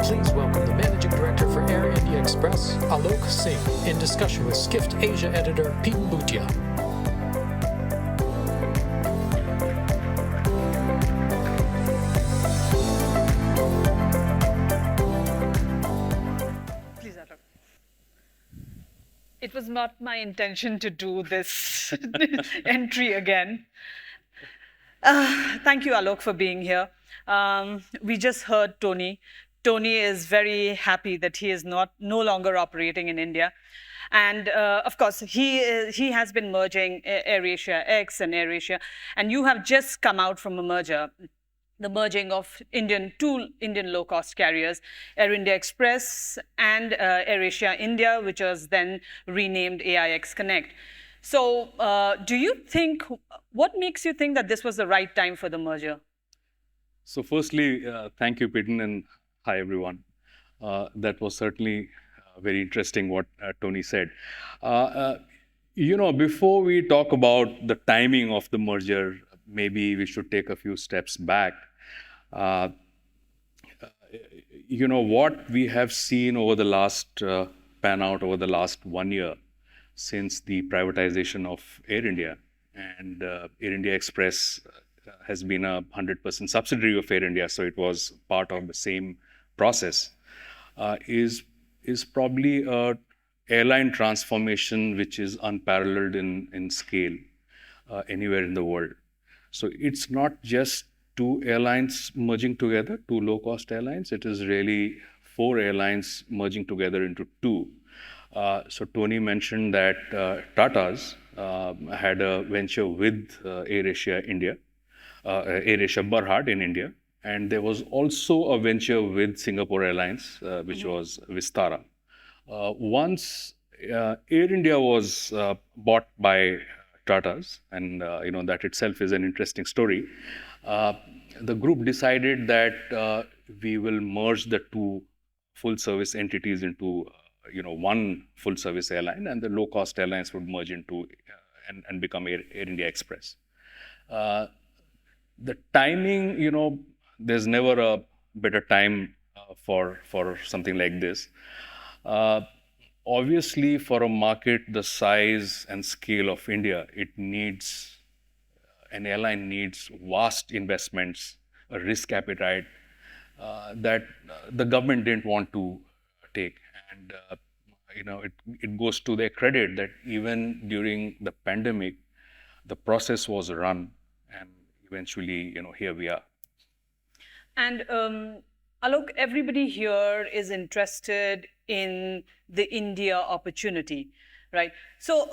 Please welcome the Managing Director for Air India Express, Aloke Singh, in discussion with Skift Asia editor Peden Bhutia. Please, Aloke. It was not my intention to do this entry again. Thank you, Aloke, for being here. We just heard Tony. Tony is very happy that he is no longer operating in India. And of course, he has been merging AirAsia-AIX and AirAsia. And you have just come out from a merger, the merging of two Indian low-cost carriers, Air India Express and AirAsia India, which was then renamed AIX Connect. So what makes you think that this was the right time for the merger? So firstly, thank you, Peden, and hi, everyone. That was certainly very interesting what Tony said. Before we talk about the timing of the merger, maybe we should take a few steps back. What we have seen over the last, pan out over the last 1 year since the privatization of Air India, and Air India Express has been a 100% subsidiary of Air India, so it was part of the same process, is probably a airline transformation which is unparalleled in scale anywhere in the world. So it's not just two airlines merging together, two low-cost airlines. It is really 4 airlines merging together into 2. So Tony mentioned that Tata's had a venture with AirAsia India, AirAsia Berhad in India, and there was also a venture with Singapore Airlines, which was Vistara. Once Air India was bought by Tata's, and that itself is an interesting story, the group decided that we will merge the 2 full-service entities into one full-service airline, and the low-cost airlines would merge into and become Air India Express. The timing, there's never a better time for something like this. Obviously, for a market the size and scale of India, an airline needs vast investments, a risk appetite that the government didn't want to take. And it goes to their credit that even during the pandemic, the process was run, and eventually, here we are. And Alok, everybody here is interested in the India opportunity, right? So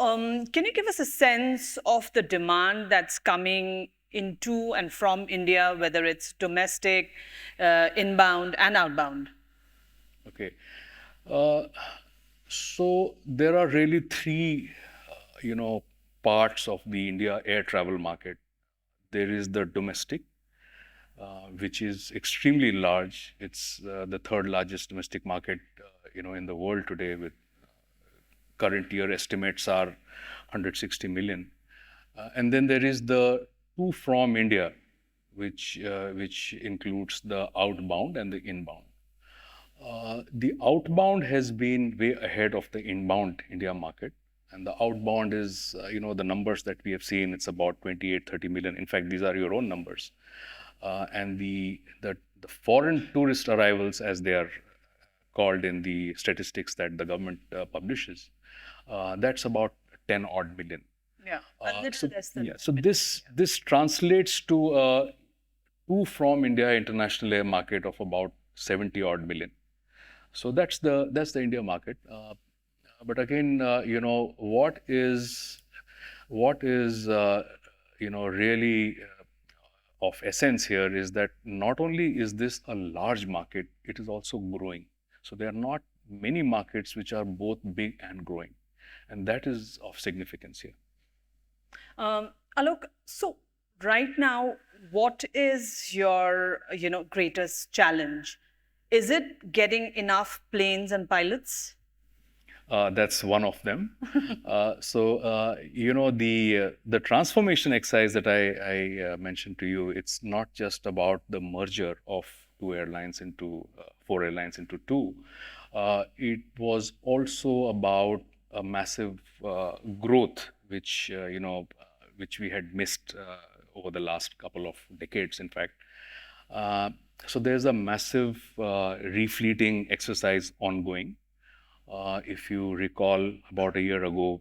can you give us a sense of the demand that's coming into and from India, whether it's domestic, inbound, and outbound? Okay. So there are really 3, parts of the India air travel market. There is the domestic, which is extremely large. It's the 3rd largest domestic market, in the world today, with current year estimates are 160 million. And then there is the to from India, which includes the outbound and the inbound. The outbound has been way ahead of the inbound India market. And the outbound is, the numbers that we have seen, it's about 28-30 million. In fact, these are your own numbers. And the foreign tourist arrivals, as they are called in the statistics that the government publishes, that's about 10 odd million. Yeah, a little less than that. So this translates to to from India international air market of about 70 odd million. So that's the India market. But again, what is really of essence here is that not only is this a large market, it is also growing. So there are not many markets which are both big and growing, and that is of significance here. Alok, so right now, what is your greatest challenge? Is it getting enough planes and pilots? That's one of them. The transformation exercise that I mentioned to you, it's not just about the merger of 2 airlines into 4 airlines into 2. It was also about a massive growth, which which we had missed over the last couple of decades, in fact. So there's a massive refleeting exercise ongoing. If you recall, about a year ago,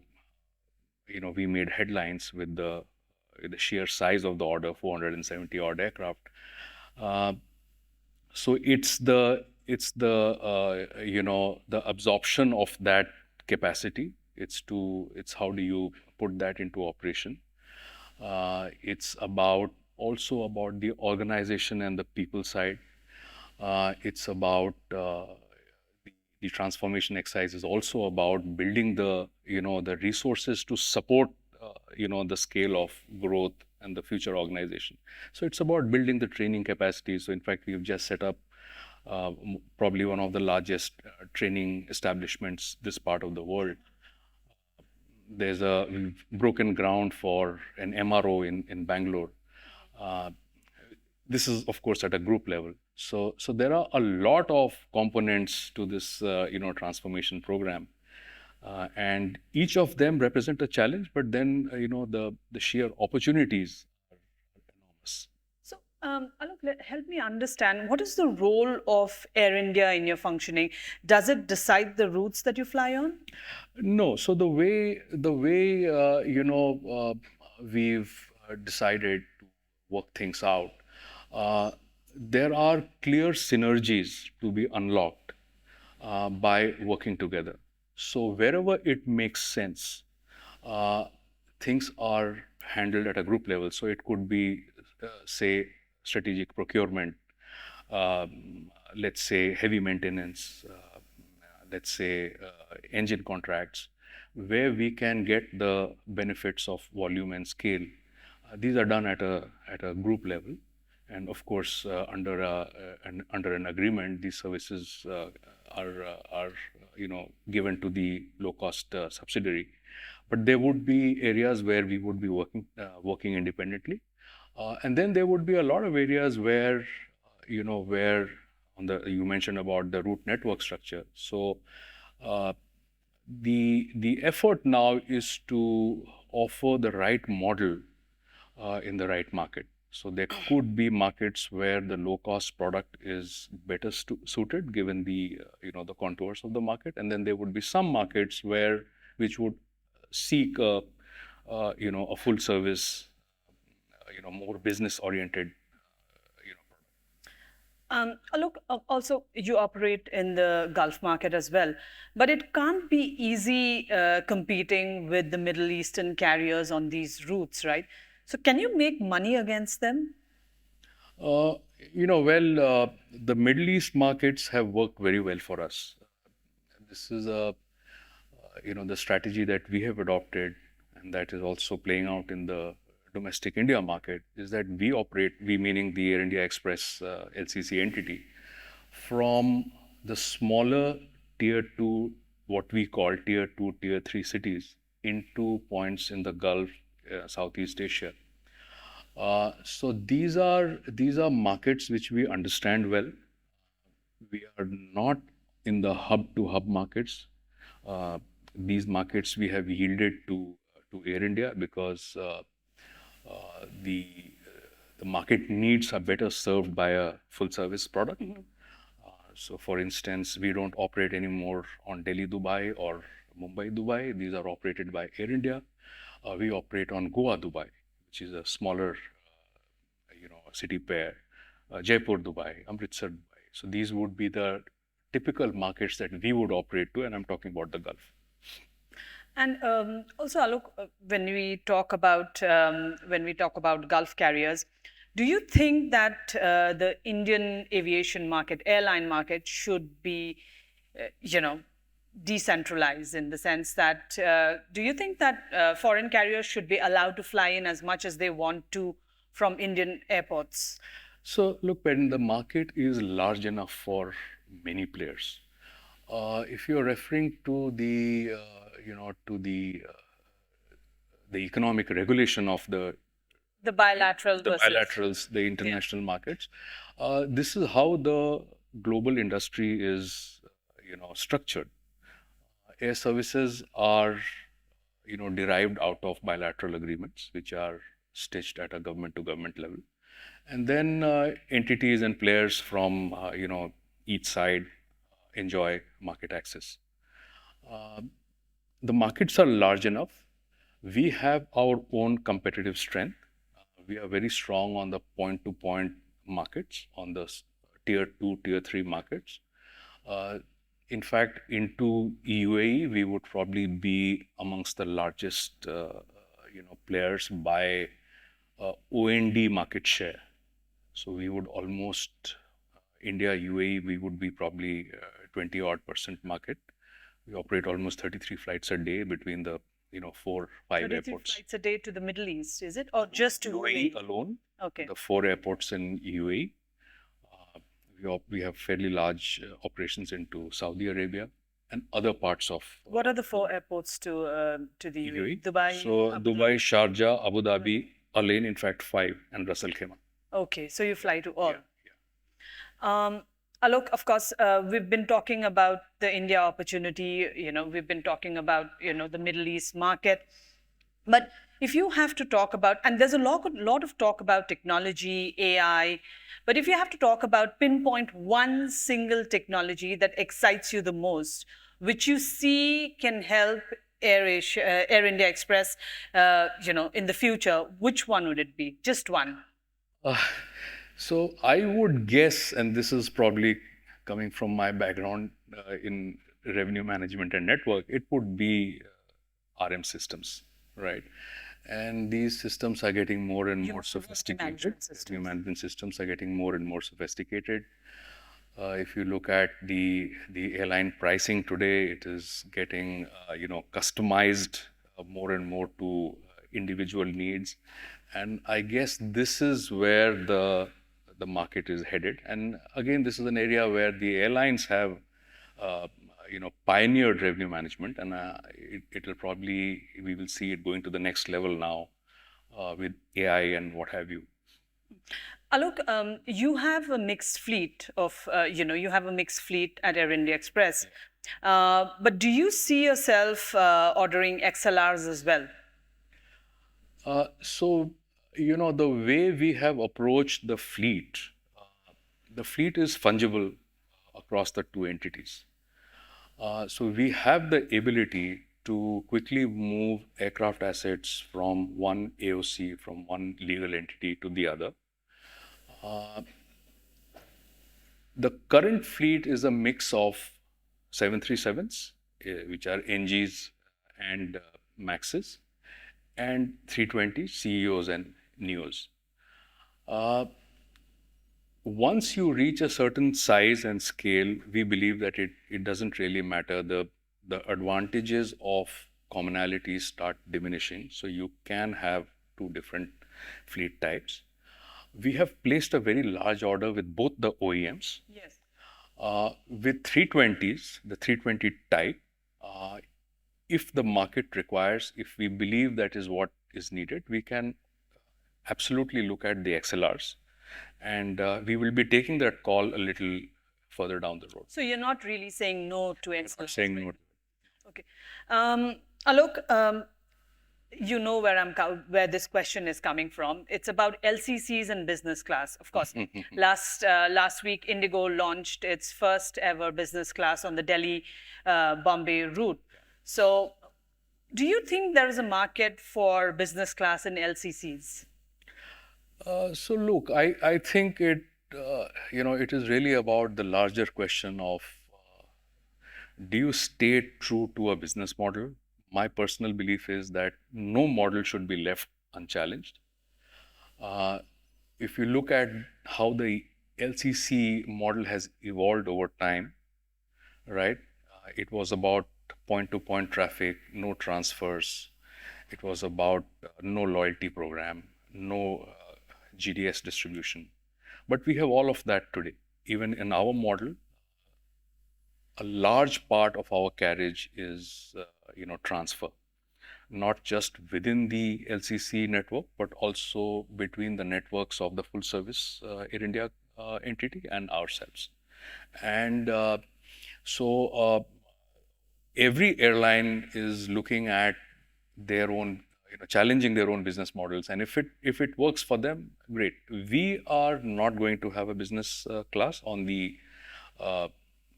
we made headlines with the sheer size of the order, 470 odd aircraft. So it's the the absorption of that capacity. It's how do you put that into operation. It's also about the organization and the people side. It's about the transformation exercise is also about building the the resources to support the scale of growth and the future organization. So it's about building the training capacity. So in fact, we've just set up probably one of the largest training establishments this part of the world. We've broken ground for an MRO in Bangalore. This is, of course, at a group level. So there are a lot of components to this, transformation program, and each of them represent a challenge. But then, the sheer opportunities are enormous. So, Alok, help me understand, what is the role of Air India in your functioning? Does it decide the routes that you fly on? No. So the way we've decided to work things out, there are clear synergies to be unlocked by working together. So wherever it makes sense, things are handled at a group level. So it could be, say, strategic procurement, let's say heavy maintenance, let's say engine contracts, where we can get the benefits of volume and scale. These are done at a group level, and of course under an agreement, these services are given to the low cost subsidiary. But there would be areas where we would be working independently, and then there would be a lot of areas where you mentioned about the route network structure. So the effort now is to offer the right model in the right market. So there could be markets where the low cost product is better suited given the the contours of the market, and then there would be some markets which would seek a full service, more business oriented. Look, also you operate in the Gulf market as well, but it can't be easy competing with the Middle Eastern carriers on these routes, right? So can you make money against them? The Middle East markets have worked very well for us. This is the strategy that we have adopted, and that is also playing out in the domestic India market, is that we meaning the Air India Express LCC entity, from the smaller tier 2, what we call tier 2, tier 3 cities, into points in the Gulf, Southeast Asia. So these are markets which we understand well. We are not in the hub to hub markets. These markets we have yielded to Air India because the market needs are better served by a full service product. Mm-hmm. So for instance, we don't operate anymore on Delhi Dubai or Mumbai Dubai. These are operated by Air India. We operate on Goa Dubai, which is a smaller city pair, Jaipur Dubai, Amritsar Dubai. So these would be the typical markets that we would operate to, and I'm talking about the Gulf. And also, Alok, when we talk about Gulf carriers, do you think that the Indian aviation market, airline market, should be, decentralized, in the sense that do you think that foreign carriers should be allowed to fly in as much as they want to from Indian airports? So look, Peden, the market is large enough for many players. If you're referring to the economic regulation of the bilaterals, the international markets, this is how the global industry is, structured. Air services are, derived out of bilateral agreements, which are stitched at a government-to-government level, and then entities and players from, each side enjoy market access. Uh, the markets are large enough. We have our own competitive strength. We are very strong on the point-to-point markets, on the tier 2, tier 3 markets. Uh, in fact, into UAE, we would probably be amongst the largest, players by OND market share. So we would almost, India, UAE, we would be probably 20 odd % market. We operate almost 33 flights a day between the, 4, 5 33 airports. flights a day to the Middle East, is it? Or just to UAE UAE? alone, Okay. the 4 airports in UAE. We have fairly large operations into Saudi Arabia and other parts of What are the 4 airports to the UAE? Dubai, So Abu Dubai, Dhabi. Sharjah, Abu Dhabi, Alain, in fact, 5, and Ras Al Khaimah. Okay, so you fly to all. Yeah. Alok, of course, we've been talking about the India opportunity. We've been talking about the Middle East market. But if you have to talk about, and there's a lot of talk about technology, AI, but if you have to talk about pinpoint one single technology that excites you the most, which you see can help Air India Express, in the future, which one would it be? Just one. So I would guess, and this is probably coming from my background in revenue management and network, it would be RM systems, right? And these systems are getting more and more sophisticated. Revenue management systems are getting more and more sophisticated. If you look at the airline pricing today, it is getting customized more and more to individual needs, and I guess this is where the market is headed. And again, this is an area where the airlines have pioneered revenue management, and it'll probably, we will see it going to the next level now with AI and what have you. Alok, you have a mixed fleet of, you have a mixed fleet at Air India Express. But do you see yourself ordering XLRs as well? So, the way we have approached the fleet is fungible across the 2 entities. So we have the ability to quickly move aircraft assets from one AOC, from one legal entity to the other. The current fleet is a mix of 737s, which are NGs and Maxes, and 320 CEOs and NEOs. Once you reach a certain size and scale, we believe that it doesn't really matter. The advantages of commonalities start diminishing, so you can have 2 different fleet types. We have placed a very large order with both the OEMs. Yes. With 320s, the 320 type, if the market requires, if we believe that is what is needed, we can absolutely look at the XLRs. And we will be taking that call a little further down the road. So you're not really saying no to XLRs? I'm saying no. Okay. Alok, you know where this question is coming from. It's about LCCs and business class. Of course, last week, Indigo launched its first ever business class on the Delhi-Bombay route. So do you think there is a market for business class in LCCs? So look, I think it is really about the larger question of do you stay true to a business model? My personal belief is that no model should be left unchallenged. If you look at how the LCC model has evolved over time, right? It was about point-to-point traffic, no transfers. It was about no loyalty program, no GDS distribution. But we have all of that today. Even in our model, a large part of our carriage is, transfer, not just within the LCC network, but also between the networks of the full service Air India entity and ourselves. And so every airline is looking at their own, challenging their own business models. And if it works for them, great. We are not going to have a business class on the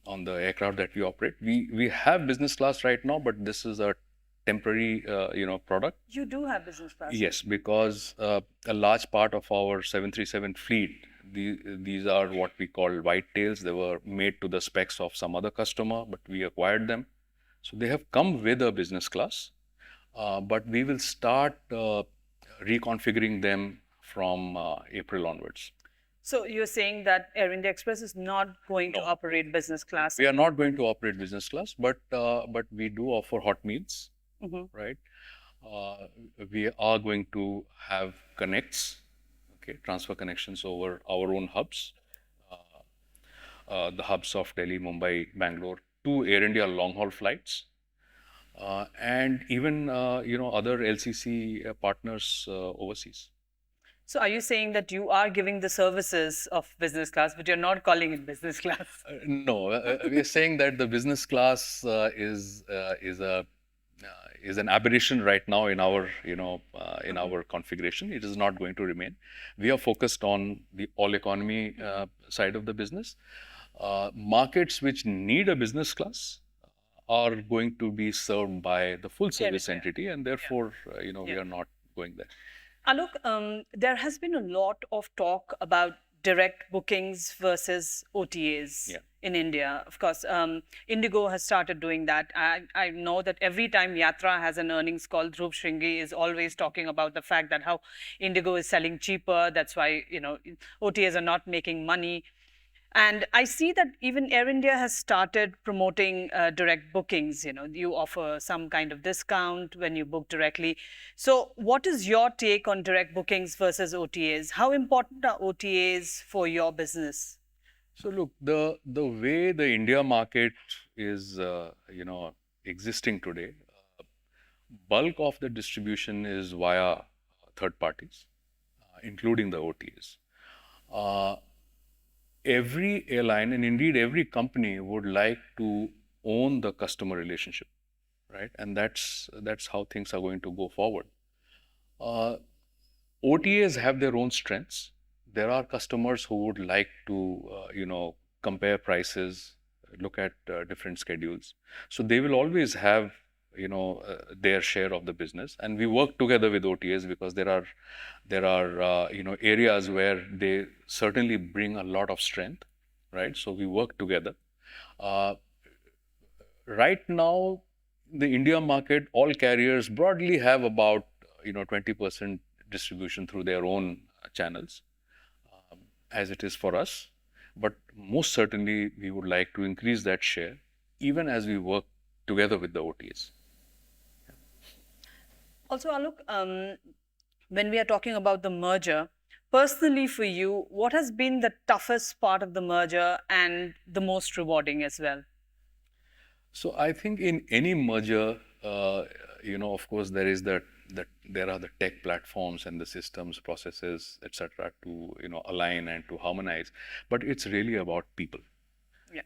aircraft that we operate. We have business class right now, but this is a temporary, product. You do have business class? Yes, because a large part of our 737 fleet, these are what we call white tails. They were made to the specs of some other customer, but we acquired them. So they have come with a business class, but we will start reconfiguring them from April onwards. So you're saying that Air India Express is not going to operate business class? We are not going to operate business class, but we do offer hot meals, right? We are going to have connects, transfer connections over our own hubs, the hubs of Delhi, Mumbai, Bangalore, to Air India long-haul flights, and even other LCC partners overseas. So are you saying that you are giving the services of business class, but you're not calling it business class? No, we are saying that the business class is an aberration right now in our in our configuration. It is not going to remain. We are focused on the all economy side of the business. Markets which need a business class are going to be served by the full service entity, and therefore we are not going there. Alok, there has been a lot of talk about direct bookings versus OTAs in India. Of course, Indigo has started doing that. I know that every time Yatra has an earnings call, Dhruv Shringi is always talking about the fact that how Indigo is selling cheaper. That's why OTAs are not making money. And I see that even Air India has started promoting direct bookings. You offer some kind of discount when you book directly. So what is your take on direct bookings versus OTAs? How important are OTAs for your business? So look, the way the India market is, existing today, bulk of the distribution is via third parties, including the OTAs. Every airline, and indeed every company, would like to own the customer relationship, right? And that's how things are going to go forward. OTAs have their own strengths. There are customers who would like to, compare prices, look at different schedules. So they will always have, their share of the business. And we work together with OTAs because there are areas where they certainly bring a lot of strength, right? So we work together. Right now, the India market, all carriers broadly have about 20% distribution through their own channels, as it is for us. But most certainly, we would like to increase that share, even as we work together with the OTAs. Also, Alok, when we are talking about the merger, personally for you, what has been the toughest part of the merger and the most rewarding as well? So I think in any merger, of course, there is there are the tech platforms and the systems, processes, etc., to align and to harmonize. But it's really about people,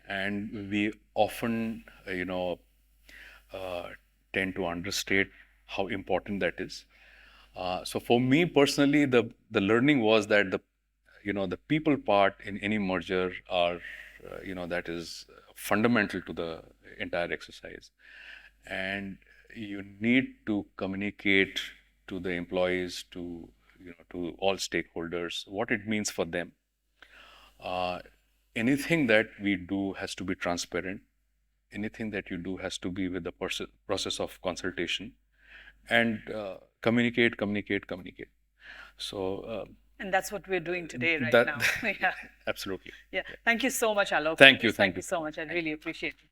and we often tend to understate how important that is. So for me personally, the learning was that the people part in any merger are that is fundamental to the entire exercise, and you need to communicate to the employees, to all stakeholders, what it means for them. Anything that we do has to be transparent. Anything that you do has to be with the process of consultation, and communicate. So. And that's what we're doing today, right now. Absolutely. Yeah. Thank you so much, Alok. Thank you so much. I really appreciate it.